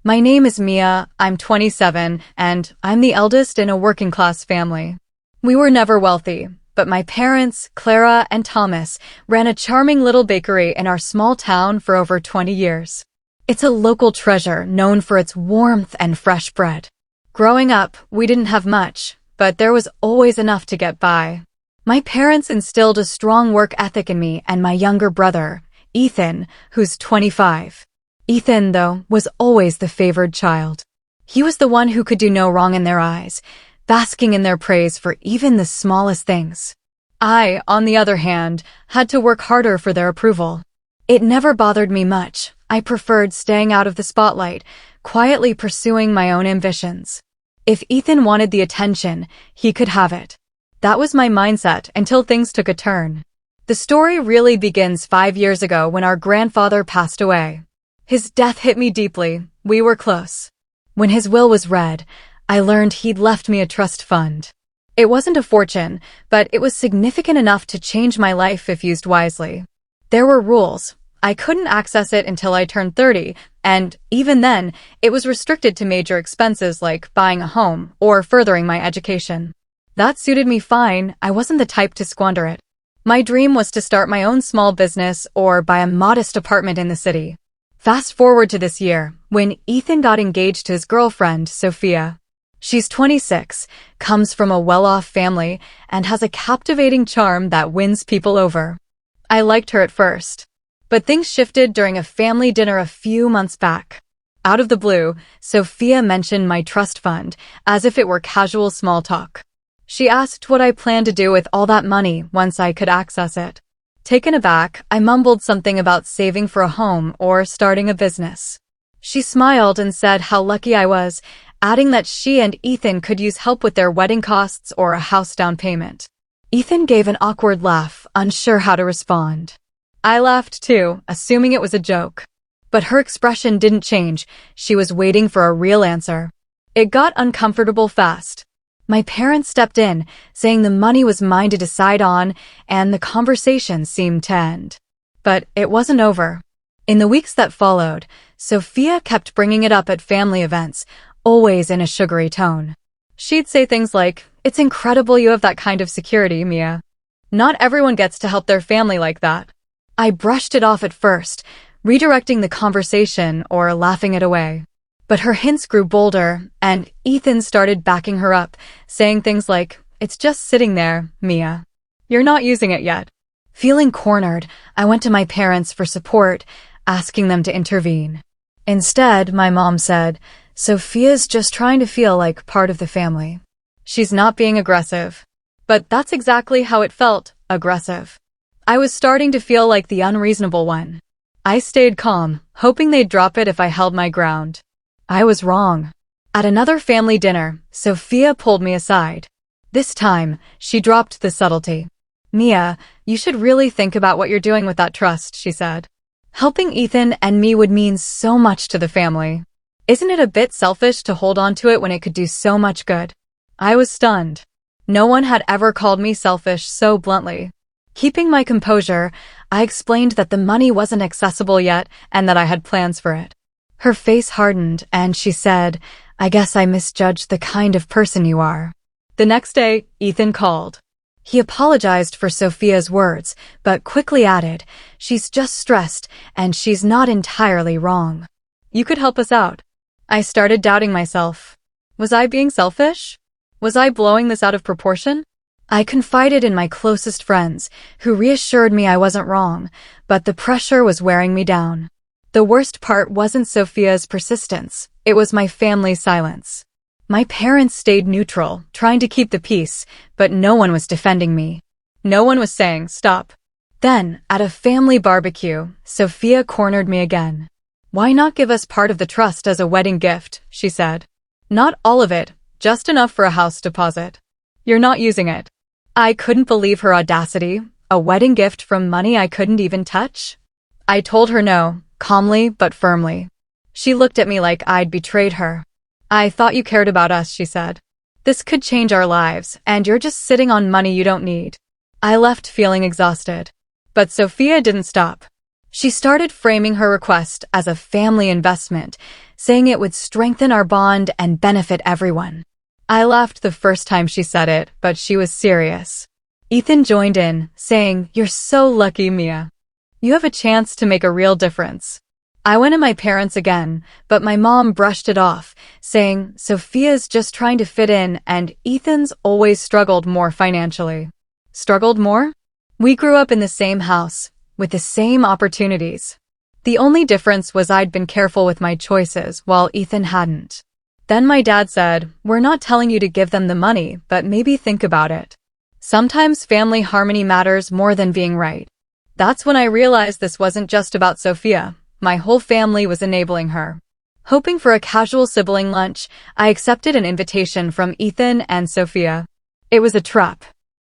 My name is Mia, I'm 27, and I'm the eldest in a working-class family. We were never wealthy, but my parents, Clara and Thomas, ran a charming little bakery in our small town for over 20 years. It's a local treasure known for its warmth and fresh bread. Growing up, we didn't have much, but there was always enough to get by. My parents instilled a strong work ethic in me and my younger brother, Ethan, who's 25. Ethan, though, was always the favored child. He was the one who could do no wrong in their eyes, basking in their praise for even the smallest things. I, on the other hand, had to work harder for their approval. It never bothered me much. I preferred staying out of the spotlight, quietly pursuing my own ambitions. If Ethan wanted the attention, he could have it. That was my mindset until things took a turn. The story really begins 5 years ago when our grandfather passed away. His death hit me deeply. We were close. When his will was read, I learned he'd left me a trust fund. It wasn't a fortune, but it was significant enough to change my life if used wisely. There were rules. I couldn't access it until I turned 30, and even then, it was restricted to major expenses like buying a home or furthering my education. That suited me fine. I wasn't the type to squander it. My dream was to start my own small business or buy a modest apartment in the city. Fast forward to this year, when Ethan got engaged to his girlfriend, Sophia. She's 26, comes from a well-off family, and has a captivating charm that wins people over. I liked her at first. But things shifted during a family dinner a few months back. Out of the blue, Sophia mentioned my trust fund, as if it were casual small talk. She asked what I planned to do with all that money once I could access it. Taken aback, I mumbled something about saving for a home or starting a business. She smiled and said how lucky I was, adding that she and Ethan could use help with their wedding costs or a house down payment. Ethan gave an awkward laugh, unsure how to respond. I laughed too, assuming it was a joke. But her expression didn't change. She was waiting for a real answer. It got uncomfortable fast. My parents stepped in, saying the money was mine to decide on, and the conversation seemed to end. But it wasn't over. In the weeks that followed, Sophia kept bringing it up at family events, always in a sugary tone. She'd say things like, "It's incredible you have that kind of security, Mia. Not everyone gets to help their family like that." I brushed it off at first, redirecting the conversation or laughing it away. But her hints grew bolder, and Ethan started backing her up, saying things like, "It's just sitting there, Mia. You're not using it yet." Feeling cornered, I went to my parents for support, asking them to intervene. Instead, my mom said, "Sophia's just trying to feel like part of the family. She's not being aggressive." But that's exactly how it felt, aggressive. I was starting to feel like the unreasonable one. I stayed calm, hoping they'd drop it if I held my ground. I was wrong. At another family dinner, Sophia pulled me aside. This time, she dropped the subtlety. "Mia, you should really think about what you're doing with that trust," she said. "Helping Ethan and me would mean so much to the family. Isn't it a bit selfish to hold on to it when it could do so much good?" I was stunned. No one had ever called me selfish so bluntly. Keeping my composure, I explained that the money wasn't accessible yet and that I had plans for it. Her face hardened, and she said, "I guess I misjudged the kind of person you are." The next day, Ethan called. He apologized for Sophia's words, but quickly added, "She's just stressed, and she's not entirely wrong. You could help us out." I started doubting myself. Was I being selfish? Was I blowing this out of proportion? I confided in my closest friends, who reassured me I wasn't wrong, but the pressure was wearing me down. The worst part wasn't Sophia's persistence, it was my family's silence. My parents stayed neutral, trying to keep the peace, but no one was defending me. No one was saying, "Stop." Then, at a family barbecue, Sophia cornered me again. "Why not give us part of the trust as a wedding gift?" she said. "Not all of it, just enough for a house deposit. You're not using it." I couldn't believe her audacity. A wedding gift from money I couldn't even touch? I told her no, calmly but firmly. She looked at me like I'd betrayed her. "I thought you cared about us," she said. "This could change our lives, and you're just sitting on money you don't need." I left feeling exhausted. But Sophia didn't stop. She started framing her request as a family investment, saying it would strengthen our bond and benefit everyone. I laughed the first time she said it, but she was serious. Ethan joined in, saying, "You're so lucky, Mia. You have a chance to make a real difference." I went to my parents again, but my mom brushed it off, saying, "Sophia's just trying to fit in and Ethan's always struggled more financially." Struggled more? We grew up in the same house, with the same opportunities. The only difference was I'd been careful with my choices, while Ethan hadn't. Then my dad said, "We're not telling you to give them the money, but maybe think about it. Sometimes family harmony matters more than being right." That's when I realized this wasn't just about Sophia. My whole family was enabling her. Hoping for a casual sibling lunch, I accepted an invitation from Ethan and Sophia. It was a trap.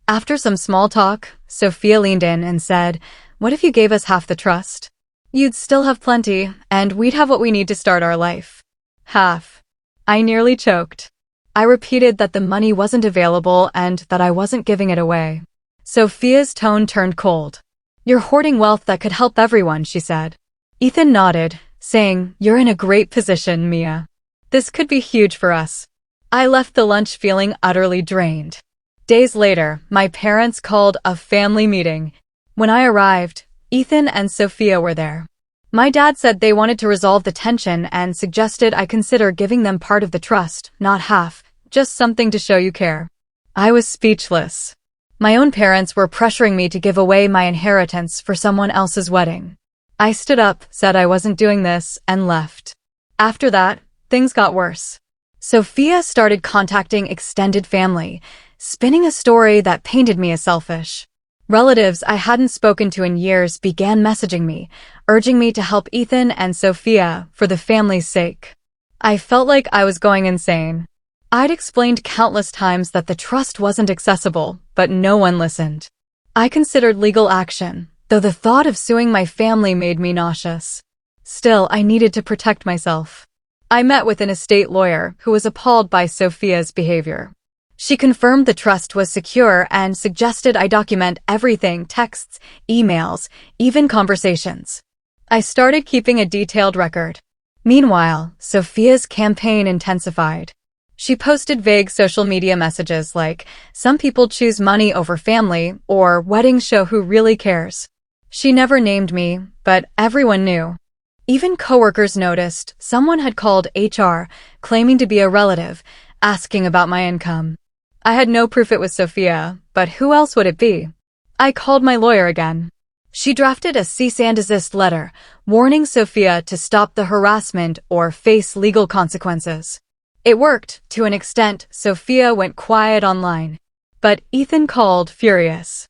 After some small talk, Sophia leaned in and said, "What if you gave us half the trust? You'd still have plenty, and we'd have what we need to start our life." Half. I nearly choked. I repeated that the money wasn't available and that I wasn't giving it away. Sophia's tone turned cold. "You're hoarding wealth that could help everyone," she said. Ethan nodded, saying, "You're in a great position, Mia. This could be huge for us." I left the lunch feeling utterly drained. Days later, my parents called a family meeting. When I arrived, Ethan and Sophia were there. My dad said they wanted to resolve the tension and suggested I consider giving them part of the trust, not half, just something to show you care. I was speechless. My own parents were pressuring me to give away my inheritance for someone else's wedding. I stood up, said I wasn't doing this, and left. After that, things got worse. Sophia started contacting extended family, spinning a story that painted me as selfish. Relatives I hadn't spoken to in years began messaging me, urging me to help Ethan and Sophia for the family's sake. I felt like I was going insane. I'd explained countless times that the trust wasn't accessible, but no one listened. I considered legal action, though the thought of suing my family made me nauseous. Still, I needed to protect myself. I met with an estate lawyer who was appalled by Sophia's behavior. She confirmed the trust was secure and suggested I document everything: texts, emails, even conversations. I started keeping a detailed record. Meanwhile, Sophia's campaign intensified. She posted vague social media messages like, "Some people choose money over family," or "Weddings show who really cares." She never named me, but everyone knew. Even coworkers noticed. Someone had called HR, claiming to be a relative, asking about my income. I had no proof it was Sophia, but who else would it be? I called my lawyer again. She drafted a cease and desist letter, warning Sophia to stop the harassment or face legal consequences. It worked, to an extent. Sophia went quiet online. But Ethan called, furious.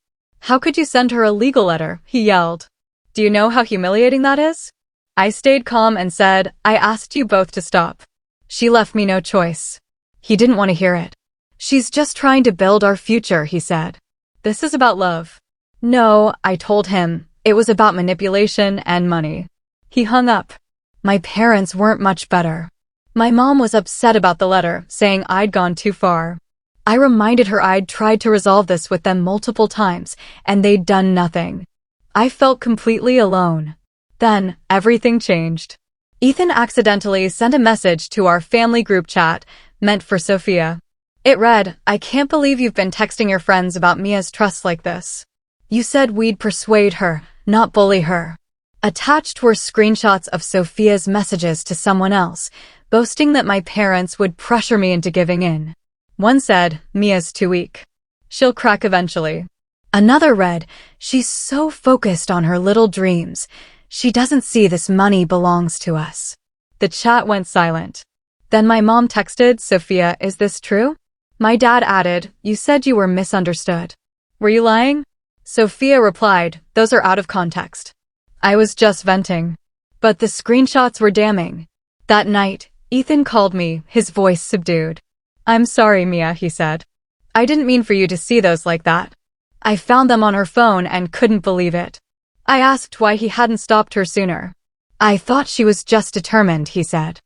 "How could you send her a legal letter?" he yelled. "Do you know how humiliating that is?" I stayed calm and said, "I asked you both to stop." She left me no choice. He didn't want to hear it. "She's just trying to build our future," he said. "This is about love." "No," I told him. "It was about manipulation and money." He hung up. My parents weren't much better. My mom was upset about the letter, saying I'd gone too far. I reminded her I'd tried to resolve this with them multiple times, and they'd done nothing. I felt completely alone. Then, everything changed. Ethan accidentally sent a message to our family group chat, meant for Sophia. It read, "I can't believe you've been texting your friends about Mia's trust like this. You said we'd persuade her, not bully her." Attached were screenshots of Sophia's messages to someone else, boasting that my parents would pressure me into giving in. One said, "Mia's too weak. She'll crack eventually." Another read, "She's so focused on her little dreams. She doesn't see this money belongs to us." The chat went silent. Then my mom texted, "Sophia, is this true?" My dad added, "You said you were misunderstood. Were you lying?" Sophia replied, "Those are out of context. I was just venting." But the screenshots were damning. That night, Ethan called me, his voice subdued. "I'm sorry, Mia," he said. "I didn't mean for you to see those like that." I found them on her phone and couldn't believe it. I asked why he hadn't stopped her sooner. "I thought she was just determined," he said.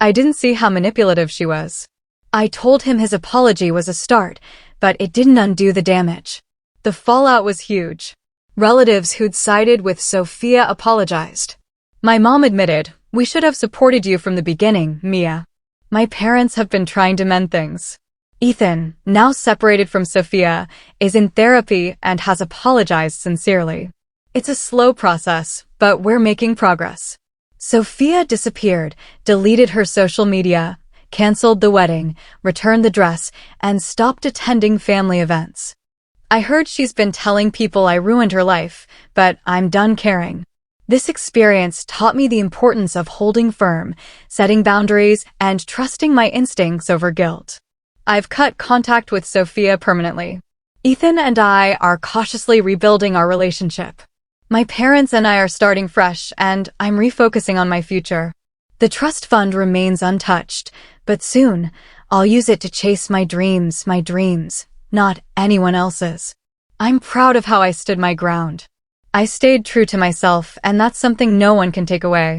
"I didn't see how manipulative she was." I told him his apology was a start, but it didn't undo the damage. The fallout was huge. Relatives who'd sided with Sophia apologized. My mom admitted, We should have supported you from the beginning, Mia. My parents have been trying to mend things. Ethan, now separated from Sophia, is in therapy and has apologized sincerely. It's a slow process, but we're making progress. Sophia disappeared, deleted her social media, canceled the wedding, returned the dress, and stopped attending family events. I heard she's been telling people I ruined her life, but I'm done caring. This experience taught me the importance of holding firm, setting boundaries, and trusting my instincts over guilt. I've cut contact with Sophia permanently. Ethan and I are cautiously rebuilding our relationship. My parents and I are starting fresh, and I'm refocusing on my future. The trust fund remains untouched, but soon I'll use it to chase my dreams, not anyone else's. I'm proud of how I stood my ground. I stayed true to myself, and that's something no one can take away.